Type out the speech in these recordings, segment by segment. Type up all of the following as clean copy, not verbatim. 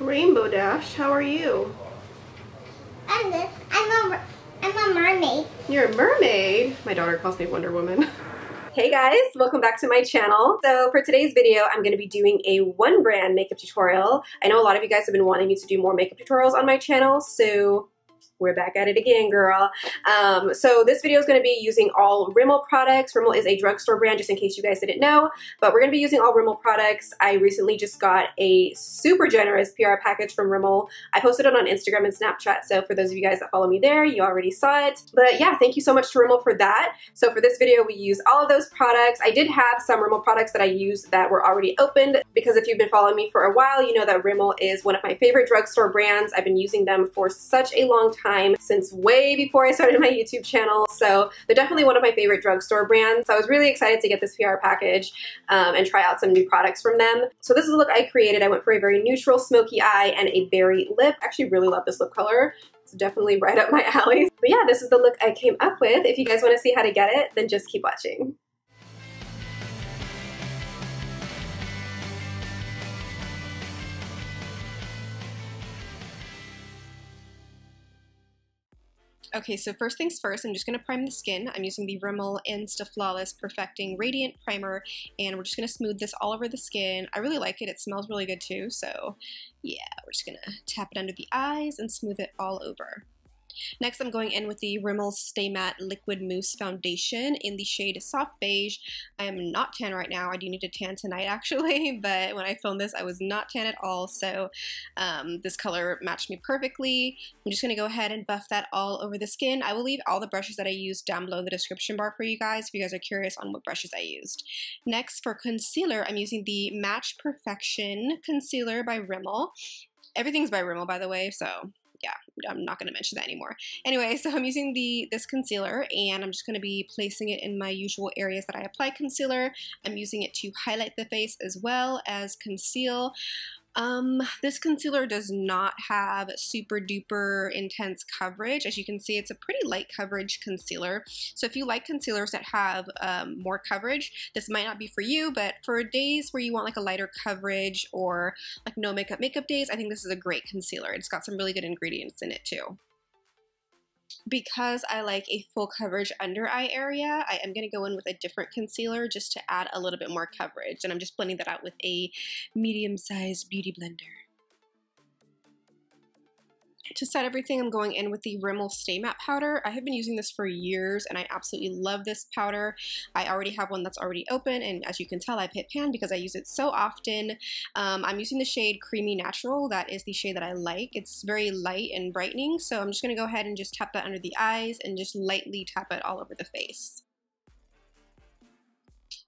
Rainbow Dash. How are you? I'm good. I'm a mermaid. You're a mermaid? My daughter calls me Wonder Woman. Hey guys, welcome back to my channel. So for today's video, I'm going to be doing a one brand makeup tutorial. I know a lot of you guys have been wanting me to do more makeup tutorials on my channel, so we're back at it again, girl. So this video is going to be using all RIMMEL products. RIMMEL is a drugstore brand, just in case you guys didn't know, but we're going to be using all RIMMEL products. I recently just got a super generous PR package from RIMMEL. I posted it on Instagram and Snapchat, so for those of you guys that follow me there, you already saw it. But yeah, thank you so much to RIMMEL for that. So for this video, we use all of those products. I did have some RIMMEL products that I used that were already opened, because if you've been following me for a while, you know that RIMMEL is one of my favorite drugstore brands. I've been using them for such a long time, since way before I started my YouTube channel. So they're definitely one of my favorite drugstore brands. So I was really excited to get this PR package and try out some new products from them. So this is the look I created. I went for a very neutral smoky eye and a berry lip. I actually really love this lip color. It's definitely right up my alley. But yeah, this is the look I came up with. If you guys want to see how to get it, then just keep watching. Okay, so first things first, I'm just going to prime the skin. I'm using the RIMMEL InstaFlawless Perfecting Radiant Primer, and we're just going to smooth this all over the skin. I really like it. It smells really good too, so yeah, we're just going to tap it under the eyes and smooth it all over. Next, I'm going in with the RIMMEL Stay Matte Liquid Mousse Foundation in the shade Soft Beige. I am not tan right now. I do need to tan tonight actually, but when I filmed this, I was not tan at all, so this color matched me perfectly. I'm just going to go ahead and buff that all over the skin. I will leave all the brushes that I used down below in the description bar for you guys if you guys are curious on what brushes I used. Next, for concealer, I'm using the Match Perfection Concealer by RIMMEL. Everything's by RIMMEL, by the way, so yeah, I'm not going to mention that anymore. Anyway, so I'm using this concealer, and I'm just going to be placing it in my usual areas that I apply concealer. I'm using it to highlight the face as well as conceal. This concealer does not have super duper intense coverage. As you can see, it's a pretty light coverage concealer. So if you like concealers that have more coverage, this might not be for you, but for days where you want like a lighter coverage or like no makeup days, I think this is a great concealer. It's got some really good ingredients in it too. Because I like a full coverage under eye area, I am going to go in with a different concealer just to add a little bit more coverage, and I'm just blending that out with a medium-sized beauty blender. To set everything, I'm going in with the RIMMEL Stay Matte Powder. I have been using this for years, and I absolutely love this powder. I already have one that's already open, and as you can tell, I've hit pan because I use it so often. I'm using the shade Creamy Natural. That is the shade that I like. It's very light and brightening, so I'm just going to go ahead and just tap that under the eyes and just lightly tap it all over the face.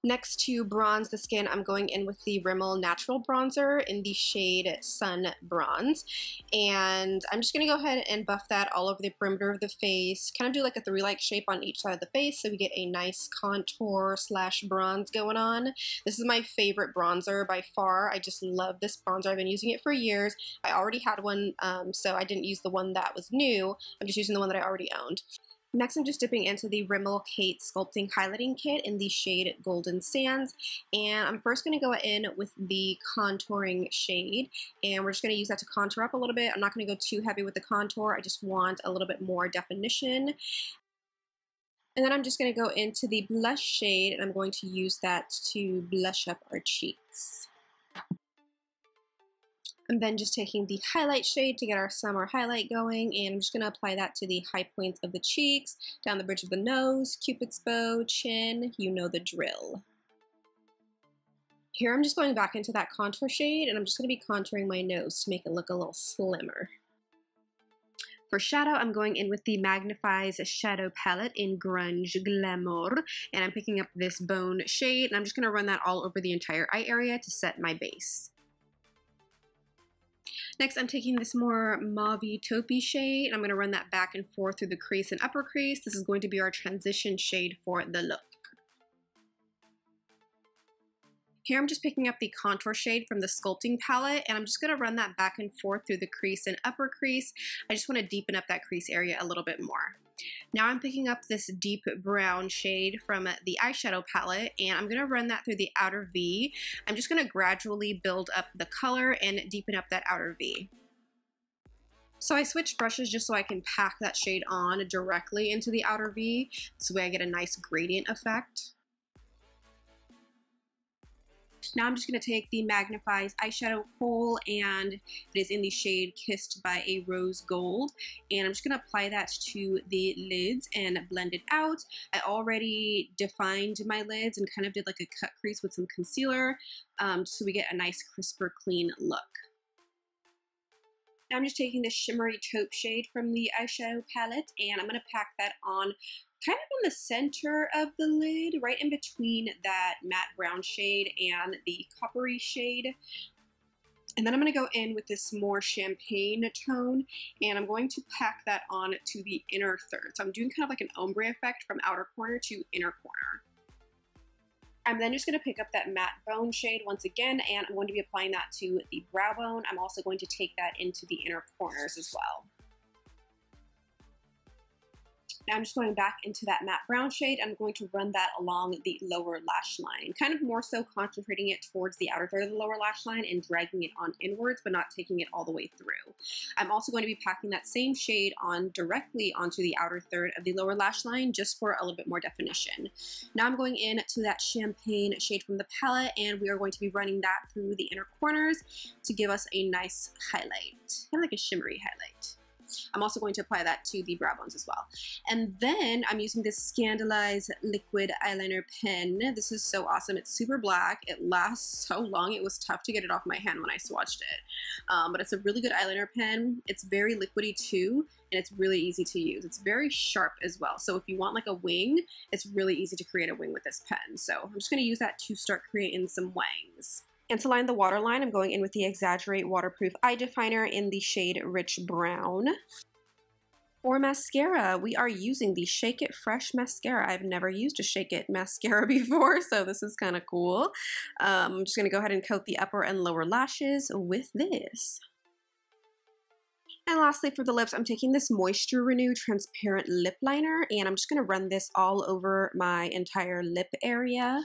Next, to bronze the skin, I'm going in with the RIMMEL Natural Bronzer in the shade Sun Bronze. And I'm just going to go ahead and buff that all over the perimeter of the face. Kind of do like a three-like shape on each side of the face so we get a nice contour slash bronze going on. This is my favorite bronzer by far. I just love this bronzer. I've been using it for years. I already had one, so I didn't use the one that was new. I'm just using the one that I already owned. Next, I'm just dipping into the RIMMEL Kate Sculpting Highlighting Kit in the shade Golden Sands, and I'm first going to go in with the contouring shade, and we're just going to use that to contour up a little bit. I'm not going to go too heavy with the contour. I just want a little bit more definition. And then I'm just going to go into the blush shade, and I'm going to use that to blush up our cheeks. I'm then just taking the highlight shade to get our summer highlight going, and I'm just going to apply that to the high points of the cheeks, down the bridge of the nose, cupid's bow, chin, you know the drill. Here I'm just going back into that contour shade, and I'm just going to be contouring my nose to make it look a little slimmer. For shadow, I'm going in with the Magnif-eyes shadow palette in Grunge Glamour, and I'm picking up this bone shade, and I'm just going to run that all over the entire eye area to set my base. Next, I'm taking this more mauve-y taupey shade, and I'm going to run that back and forth through the crease and upper crease. This is going to be our transition shade for the look. Here I'm just picking up the contour shade from the Sculpting palette, and I'm just going to run that back and forth through the crease and upper crease. I just want to deepen up that crease area a little bit more. Now I'm picking up this deep brown shade from the eyeshadow palette, and I'm going to run that through the outer V. I'm just going to gradually build up the color and deepen up that outer V. So I switched brushes just so I can pack that shade on directly into the outer V. This way I get a nice gradient effect. Now I'm just going to take the Magnif-eyes eyeshadow Kohl, and it is in the shade Kissed by a Rose Gold, and I'm just going to apply that to the lids and blend it out. I already defined my lids and kind of did like a cut crease with some concealer, so we get a nice crisper, clean look. Now I'm just taking this shimmery taupe shade from the eyeshadow palette, and I'm going to pack that on kind of in the center of the lid, right in between that matte brown shade and the coppery shade. And then I'm going to go in with this more champagne tone, and I'm going to pack that on to the inner third. So I'm doing kind of like an ombre effect from outer corner to inner corner. I'm then just going to pick up that matte bone shade once again, and I'm going to be applying that to the brow bone. I'm also going to take that into the inner corners as well. Now I'm just going back into that matte brown shade, and I'm going to run that along the lower lash line, kind of more so concentrating it towards the outer third of the lower lash line and dragging it on inwards, but not taking it all the way through. I'm also going to be packing that same shade on directly onto the outer third of the lower lash line just for a little bit more definition. Now I'm going in to that champagne shade from the palette, and we are going to be running that through the inner corners to give us a nice highlight, kind of like a shimmery highlight. I'm also going to apply that to the brow bones as well. And then I'm using this Scandalize liquid eyeliner pen. This is so awesome. It's super black. It lasts so long. It was tough to get it off my hand when I swatched it. But it's a really good eyeliner pen. It's very liquidy too, and it's really easy to use. It's very sharp as well. So if you want like a wing, it's really easy to create a wing with this pen. So I'm just going to use that to start creating some wings. And to line the waterline, I'm going in with the Exaggerate Waterproof Eye Definer in the shade Rich Brown. For mascara, we are using the Shake It Fresh mascara. I've never used a Shake It mascara before, so this is kind of cool. I'm just going to go ahead and coat the upper and lower lashes with this. And lastly, for the lips, I'm taking this Moisture Renew Transparent Lip Liner, and I'm just going to run this all over my entire lip area.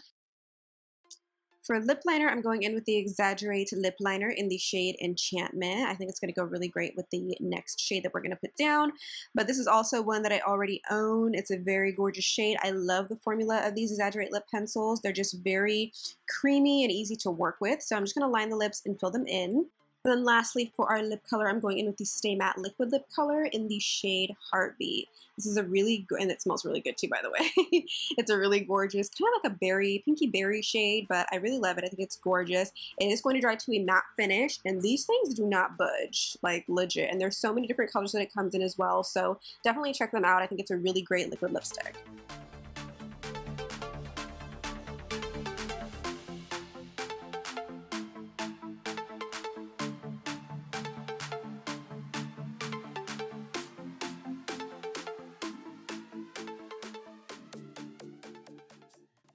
For lip liner, I'm going in with the Exaggerate lip liner in the shade Enchantment. I think it's going to go really great with the next shade that we're going to put down. But this is also one that I already own. It's a very gorgeous shade. I love the formula of these Exaggerate lip pencils. They're just very creamy and easy to work with. So I'm just going to line the lips and fill them in. And then lastly, for our lip color, I'm going in with the Stay Matte Liquid Lip Color in the shade Heartbeat. This is a really good, and it smells really good too, by the way. It's a really gorgeous, kind of like a berry, pinky berry shade, but I really love it. I think it's gorgeous. It is going to dry to a matte finish, and these things do not budge, like legit. And there's so many different colors that it comes in as well, so definitely check them out. I think it's a really great liquid lipstick.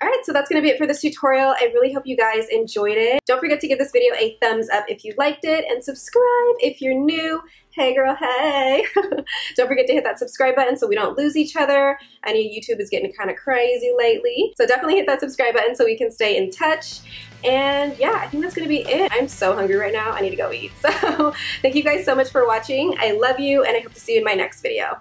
Alright, so that's going to be it for this tutorial. I really hope you guys enjoyed it. Don't forget to give this video a thumbs up if you liked it, and subscribe if you're new. Hey girl, hey! Don't forget to hit that subscribe button so we don't lose each other. I know YouTube is getting kind of crazy lately, so definitely hit that subscribe button so we can stay in touch. And yeah, I think that's going to be it. I'm so hungry right now. I need to go eat. So thank you guys so much for watching. I love you, and I hope to see you in my next video.